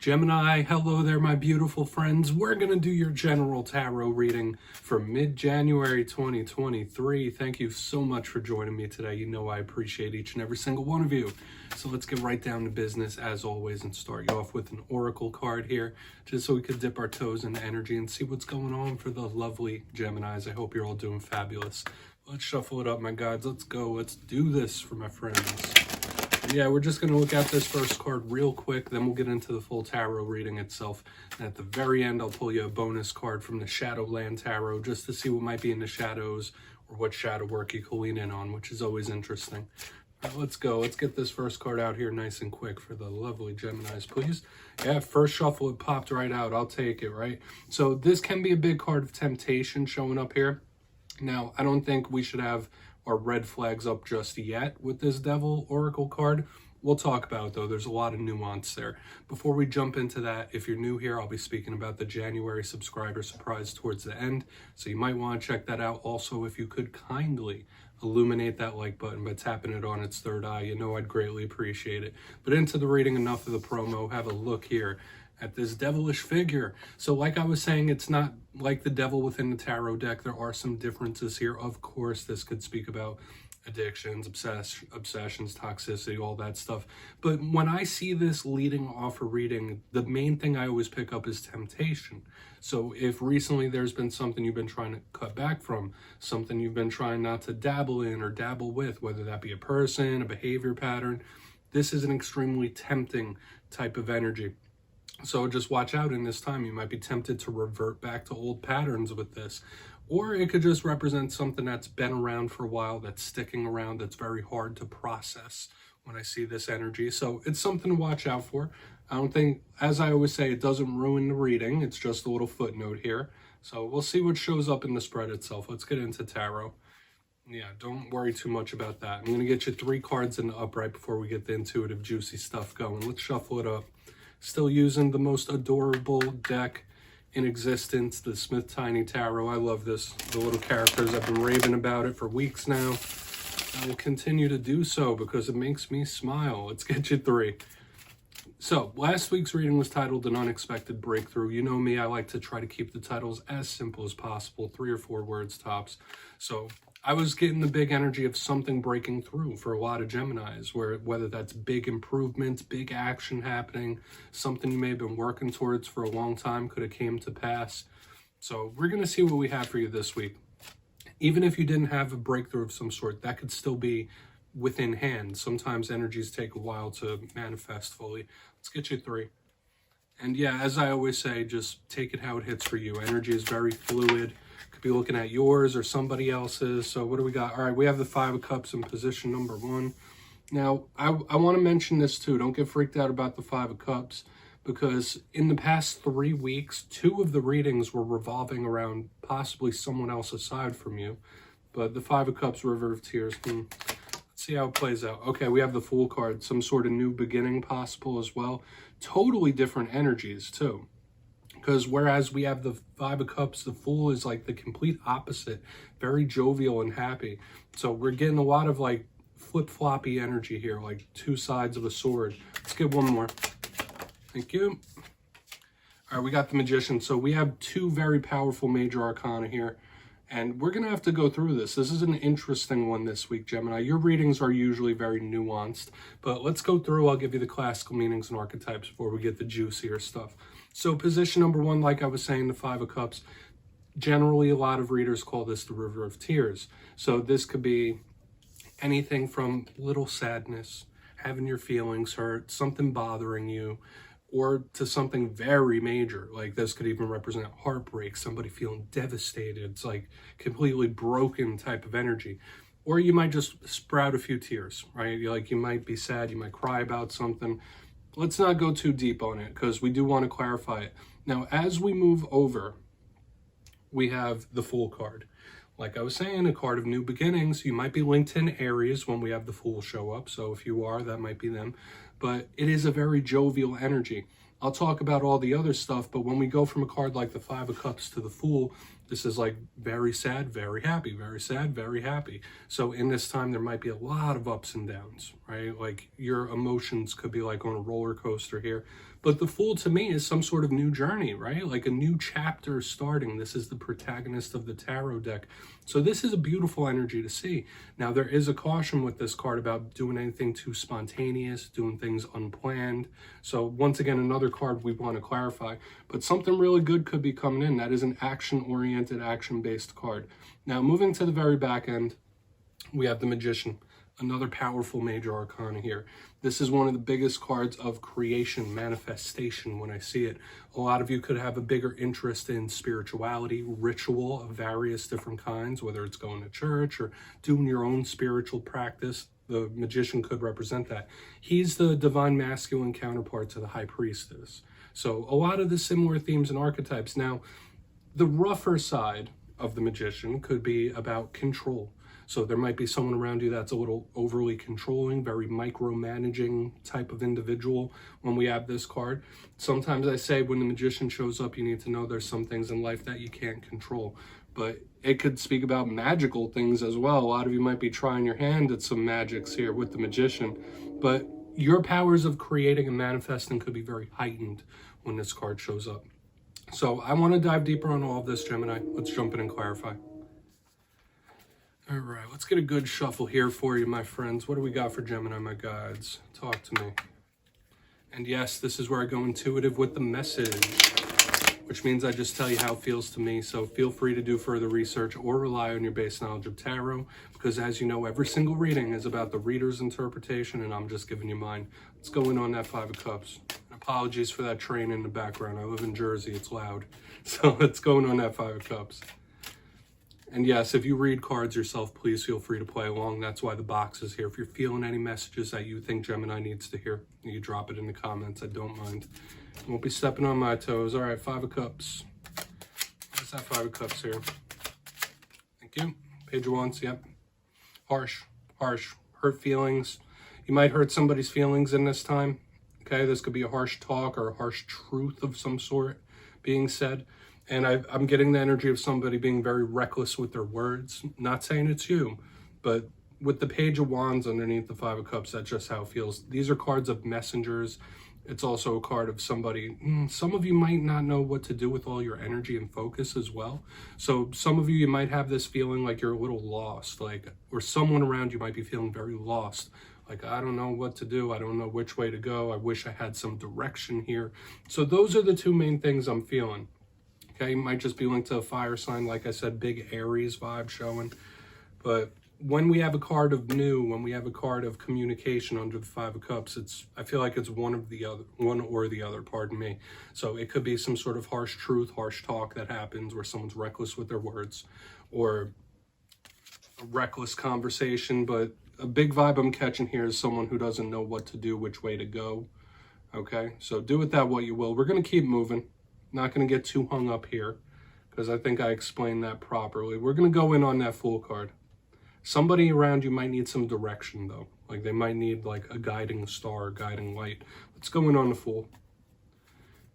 Gemini, hello there, my beautiful friends. We're going to do your general tarot reading for mid-January 2023. Thank you so much for joining me today. You know I appreciate each and every single one of you. So let's get right down to business as always and start you off with an oracle card here, just so we could dip our toes into energy and see what's going on for the lovely Geminis. I hope you're all doing fabulous. Let's shuffle it up, my gods. Let's go. Let's do this for my friends. Yeah, we're just going to look at this first card real quick, then we'll get into the full tarot reading itself. And at the very end, I'll pull you a bonus card from the Shadowland Tarot just to see what might be in the shadows or what shadow work you can lean in on, which is always interesting. All right, let's go. Let's get this first card out here nice and quick for the lovely Geminis, please. Yeah, first shuffle, it popped right out. I'll take it, right? So this can be a big card of temptation showing up here. Now, I don't think we should have our red flags up just yet with this Devil Oracle card. We'll talk about it though. There's a lot of nuance there. Before we jump into that, if you're new here, I'll be speaking about the January subscriber surprise towards the end. So you might want to check that out. Also, if you could kindly illuminate that like button by tapping it on its third eye, you know I'd greatly appreciate it. But into the reading, enough of the promo. Have a look here at this devilish figure. So like I was saying, it's not like the devil within the tarot deck. There are some differences here. Of course, this could speak about addictions, obsessions, toxicity, all that stuff. But when I see this leading off a reading, the main thing I always pick up is temptation. So if recently there's been something you've been trying to cut back from, something you've been trying not to dabble in or dabble with, whether that be a person, a behavior pattern, this is an extremely tempting type of energy. So just watch out in this time. You might be tempted to revert back to old patterns with this. Or it could just represent something that's been around for a while, that's sticking around, that's very hard to process when I see this energy. So it's something to watch out for. I don't think, as I always say, it doesn't ruin the reading. It's just a little footnote here. So we'll see what shows up in the spread itself. Let's get into tarot. Yeah, don't worry too much about that. I'm going to get you 3 cards in the upright before we get the intuitive, juicy stuff going. Let's shuffle it up. Still using the most adorable deck in existence, the Smith Tiny Tarot. I love this. The little characters, I've been raving about it for weeks now. I will continue to do so because it makes me smile. Let's get you 3. So, last week's reading was titled An Unexpected Breakthrough. You know me, I like to try to keep the titles as simple as possible, 3 or 4 words tops. So, I was getting the big energy of something breaking through for a lot of Geminis, whether that's big improvements, big action happening, something you may have been working towards for a long time could have came to pass. So we're going to see what we have for you this week. Even if you didn't have a breakthrough of some sort, that could still be within hand. Sometimes energies take a while to manifest fully. Let's get you 3. And yeah, as I always say, just take it how it hits for you. Energy is very fluid. Could be looking at yours or somebody else's. So what do we got? All right, we have the 5 of Cups in position number 1. Now, I want to mention this too. Don't get freaked out about the 5 of Cups, because in the past 3 weeks, 2 of the readings were revolving around possibly someone else aside from you. But the 5 of Cups, River of Tears. Let's see how it plays out. Okay, we have the Fool card. Some sort of new beginning possible as well. Totally different energies too. Because whereas we have the 5 of Cups, the Fool is like the complete opposite. Very jovial and happy. So we're getting a lot of like flip-floppy energy here, like 2 sides of a sword. Let's get one more. Thank you. All right, we got the Magician. So we have 2 very powerful major arcana here. And we're going to have to go through this. This is an interesting one this week, Gemini. Your readings are usually very nuanced. But let's go through. I'll give you the classical meanings and archetypes before we get the juicier stuff. So position number 1, like I was saying, the 5 of Cups. Generally, a lot of readers call this the River of Tears. So this could be anything from little sadness, having your feelings hurt, something bothering you, or to something very major. Like this could even represent heartbreak, somebody feeling devastated. It's like completely broken type of energy. Or you might just sprout a few tears, right? Like you might be sad, you might cry about something. Let's not go too deep on it because we do want to clarify it. Now, as we move over, we have the Fool card. Like I was saying, a card of new beginnings. You might be linked in Aries when we have the Fool show up. So if you are, that might be them. But it is a very jovial energy. I'll talk about all the other stuff, but when we go from a card like the 5 of Cups to the Fool, This is like very sad, very happy, very sad, very happy. So in this time, there might be a lot of ups and downs, right? Like your emotions could be like on a roller coaster here. But the Fool to me is some sort of new journey, right? Like a new chapter starting. This is the protagonist of the tarot deck. So this is a beautiful energy to see. Now, there is a caution with this card about doing anything too spontaneous, doing things unplanned. So once again, another card we want to clarify. But something really good could be coming in. That is an action-oriented, action-based card. Now, moving to the very back end, we have the Magician. Another powerful major arcana here. This is one of the biggest cards of creation, manifestation when I see it. A lot of you could have a bigger interest in spirituality, ritual of various different kinds, whether it's going to church or doing your own spiritual practice. The Magician could represent that. He's the divine masculine counterpart to the High Priestess. So a lot of the similar themes and archetypes. Now, the rougher side of the Magician could be about control. So there might be someone around you that's a little overly controlling, very micromanaging type of individual when we have this card. Sometimes I say when the Magician shows up, you need to know there's some things in life that you can't control. But it could speak about magical things as well. A lot of you might be trying your hand at some magics here with the Magician. But your powers of creating and manifesting could be very heightened when this card shows up. So I want to dive deeper on all of this, Gemini. Let's jump in and clarify. All right, let's get a good shuffle here for you, my friends. What do we got for Gemini, my guides? Talk to me. And yes, this is where I go intuitive with the message, which means I just tell you how it feels to me. So feel free to do further research or rely on your base knowledge of tarot, because as you know, every single reading is about the reader's interpretation, and I'm just giving you mine. Let's go in on that Five of Cups. Apologies for that train in the background. I live in Jersey, it's loud. So let's go in on that Five of Cups. And yes, if you read cards yourself, please feel free to play along. That's why the box is here. If you're feeling any messages that you think Gemini needs to hear, you drop it in the comments. I don't mind. Won't be stepping on my toes. All right, Five of Cups. What's that Five of Cups here? Thank you. Page of Wands, yep. Harsh, hurt feelings. You might hurt somebody's feelings in this time. Okay, this could be a harsh talk or a harsh truth of some sort being said. And I'm getting the energy of somebody being very reckless with their words. Not saying it's you, but with the Page of Wands underneath the Five of Cups, that's just how it feels. These are cards of messengers. It's also a card of somebody. Some of you might not know what to do with all your energy and focus as well. So some of you might have this feeling like you're a little lost, or someone around you might be feeling very lost. Like, I don't know what to do. I don't know which way to go. I wish I had some direction here. So those are the two main things I'm feeling. Okay, might just be linked to a fire sign. Like I said, big Aries vibe showing. But when we have a card of new, when we have a card of communication under the Five of Cups, I feel like it's one or the other, pardon me. So it could be some sort of harsh truth, harsh talk that happens where someone's reckless with their words, or a reckless conversation. But a big vibe I'm catching here is someone who doesn't know what to do, which way to go. Okay, so do with that what you will. We're going to keep moving. Not going to get too hung up here because I think I explained that properly. We're going to go in on that Fool card. Somebody around you might need some direction, though. Like they might need like a guiding star, a guiding light. Let's go in on the Fool.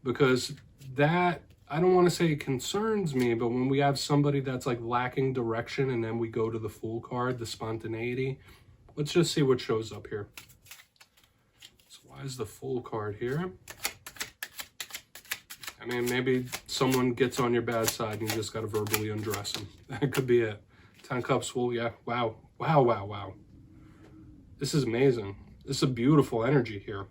Because that, I don't want to say it concerns me, but when we have somebody that's like lacking direction and then we go to the Fool card, the spontaneity, let's just see what shows up here. So why is the Fool card here? I mean, maybe someone gets on your bad side and you just got to verbally undress them. That could be it. 10 Cups Fool, yeah. Wow. This is amazing. This is a beautiful energy here.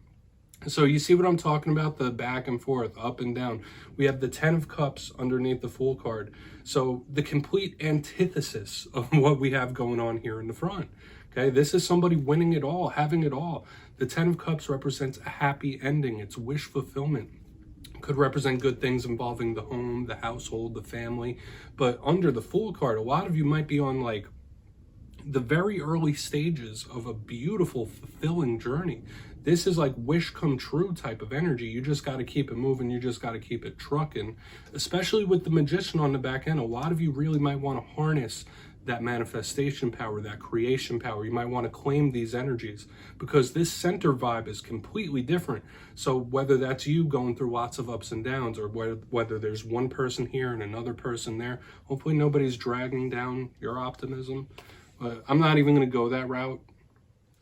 So you see what I'm talking about? The back and forth, up and down. We have the 10 of Cups underneath the Fool card. So the complete antithesis of what we have going on here in the front. Okay, this is somebody winning it all, having it all. The 10 of Cups represents a happy ending. It's wish fulfillment. Could represent good things involving the home, the household, the family. But under the Fool card, a lot of you might be on like the very early stages of a beautiful, fulfilling journey. This is like wish come true type of energy. You just got to keep it moving. You just got to keep it trucking, especially with the Magician on the back end. A lot of you really might want to harness that manifestation power, that creation power. You might want to claim these energies because this center vibe is completely different. So whether that's you going through lots of ups and downs, or whether there's one person here and another person there, hopefully nobody's dragging down your optimism. But I'm not even going to go that route.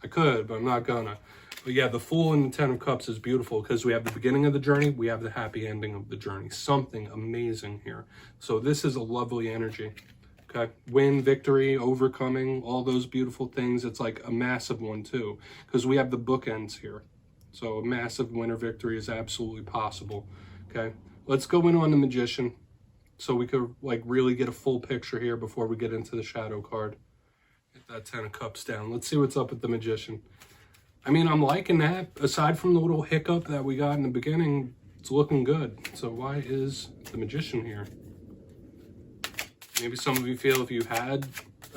I could, but I'm not gonna. But yeah, the Fool and the Ten of Cups is beautiful because we have the beginning of the journey, we have the happy ending of the journey. Something amazing here. So this is a lovely energy. Okay, win, victory, overcoming, all those beautiful things. It's like a massive one too, because we have the bookends here. So a massive winner victory is absolutely possible. Okay, let's go in on the Magician so we could like really get a full picture here before we get into the Shadow card. Get that Ten of Cups down. Let's see what's up with the Magician. I mean, I'm liking that. Aside from the little hiccup that we got in the beginning, it's looking good. So why is the Magician here? Maybe some of you feel if you had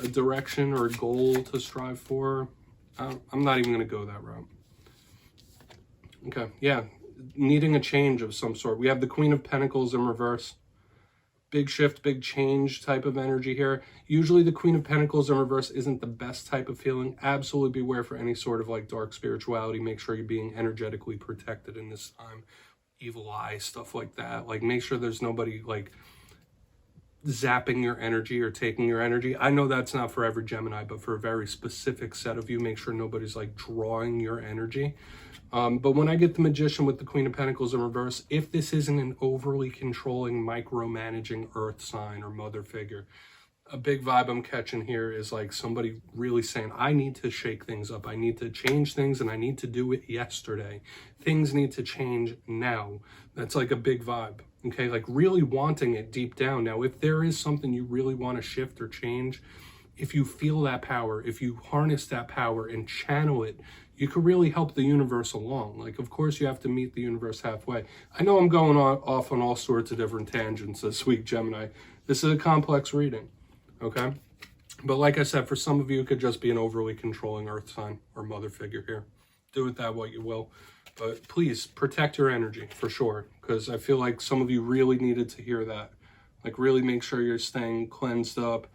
a direction or a goal to strive for. I'm not even going to go that route. Okay, yeah, needing a change of some sort. We have the Queen of Pentacles in reverse. Big shift, big change type of energy here. Usually the Queen of Pentacles in reverse isn't the best type of feeling. Absolutely beware for any sort of like dark spirituality. Make sure you're being energetically protected in this time. Evil eye, stuff like that. Like make sure there's nobody like zapping your energy or taking your energy. I know that's not for every Gemini, but for a very specific set of you, make sure nobody's like drawing your energy. But when I get the Magician with the Queen of Pentacles in reverse, if this isn't an overly controlling, micromanaging earth sign or mother figure, a big vibe I'm catching here is like somebody really saying, I need to shake things up. I need to change things and I need to do it yesterday. Things need to change now. That's like a big vibe. Okay, like really wanting it deep down. Now, if there is something you really want to shift or change, if you feel that power, if you harness that power and channel it, you could really help the universe along. Like, of course, you have to meet the universe halfway. I know I'm going off on all sorts of different tangents this week, Gemini. This is a complex reading, okay? But like I said, for some of you, it could just be an overly controlling earth sign or mother figure here. Do with that what you will. But please protect your energy for sure, because I feel like some of you really needed to hear that. Like really make sure you're staying cleansed up,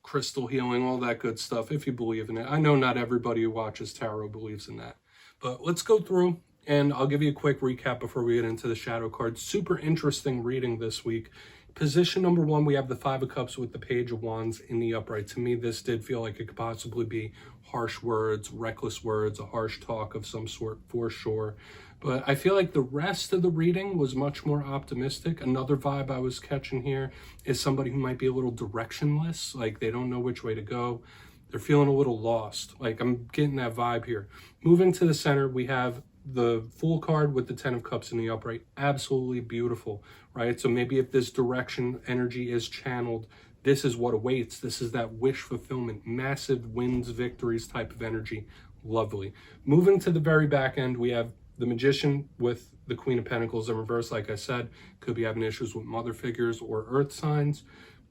crystal healing, all that good stuff, if you believe in it. I know not everybody who watches tarot believes in that. But let's go through and I'll give you a quick recap before we get into the shadow cards. Super interesting reading this week. Position number one, we have the Five of Cups with the Page of Wands in the upright. To me, this did feel like it could possibly be harsh words, reckless words, a harsh talk of some sort for sure. But I feel like the rest of the reading was much more optimistic. Another vibe I was catching here is somebody who might be a little directionless, like they don't know which way to go. They're feeling a little lost. Like I'm getting that vibe here. Moving to the center, we have the Fool card with the Ten of Cups in the upright. Absolutely beautiful, right? So maybe if this direction energy is channeled, this is what awaits. This is that wish fulfillment, massive wins, victories type of energy. Lovely. Moving to the very back end, we have the Magician with the Queen of Pentacles in reverse. Like I said, could be having issues with mother figures or earth signs.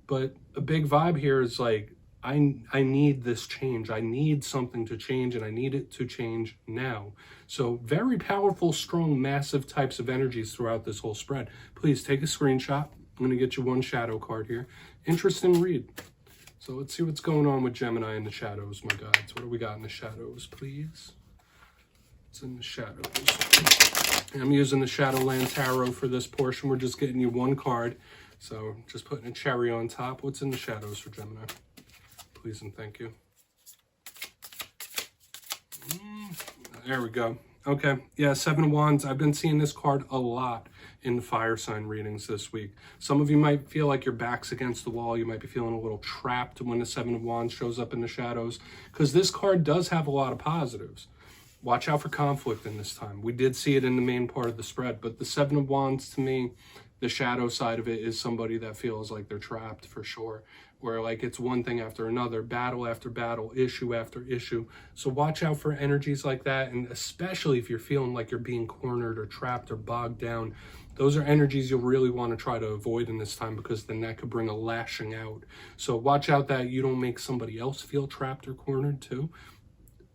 But a big vibe here is like, I need this change. I need something to change and I need it to change now. So very powerful, strong, massive types of energies throughout this whole spread. Please take a screenshot. I'm going to get you one shadow card here. Interesting read. So let's see what's going on with Gemini in the shadows, my guides. What do we got in the shadows, please? It's in the shadows. I'm using the Shadowland Tarot for this portion. We're just getting you one card. So just putting a cherry on top. What's in the shadows for Gemini? Please and thank you. There we go. Okay, yeah, Seven of Wands. I've been seeing this card a lot in the fire sign readings this week. Some of you might feel like your back's against the wall. You might be feeling a little trapped when the Seven of Wands shows up in the shadows, because this card does have a lot of positives. Watch out for conflict in this time. We did see it in the main part of the spread, but the Seven of Wands, to me, the shadow side of it is somebody that feels like they're trapped for sure, where like it's one thing after another, battle after battle, issue after issue. So watch out for energies like that, and especially if you're feeling like you're being cornered or trapped or bogged down, those are energies you'll really want to try to avoid in this time, because then that could bring a lashing out. So watch out that you don't make somebody else feel trapped or cornered too.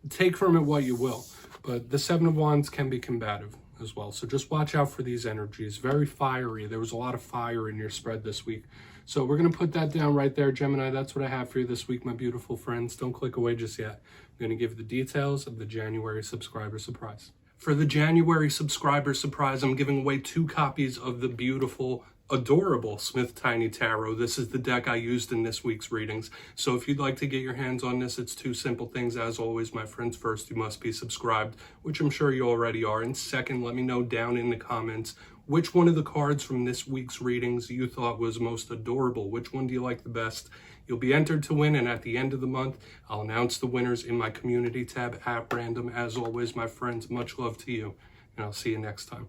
Take from it what you will, but the Seven of Wands can be combative. as well. So just watch out for these energies. Very fiery. There was a lot of fire in your spread this week. So we're going to put that down right there, Gemini. That's what I have for you this week, my beautiful friends. Don't click away just yet. I'm going to give the details of the January subscriber surprise. For the January subscriber surprise, I'm giving away 2 copies of the beautiful, adorable Smith Tiny Tarot. This is the deck I used in this week's readings. So if you'd like to get your hands on this, it's 2 simple things. As always, my friends, first, you must be subscribed, which I'm sure you already are. And second, let me know down in the comments which one of the cards from this week's readings you thought was most adorable. Which one do you like the best? You'll be entered to win, and at the end of the month, I'll announce the winners in my community tab at random. As always, my friends, much love to you, and I'll see you next time.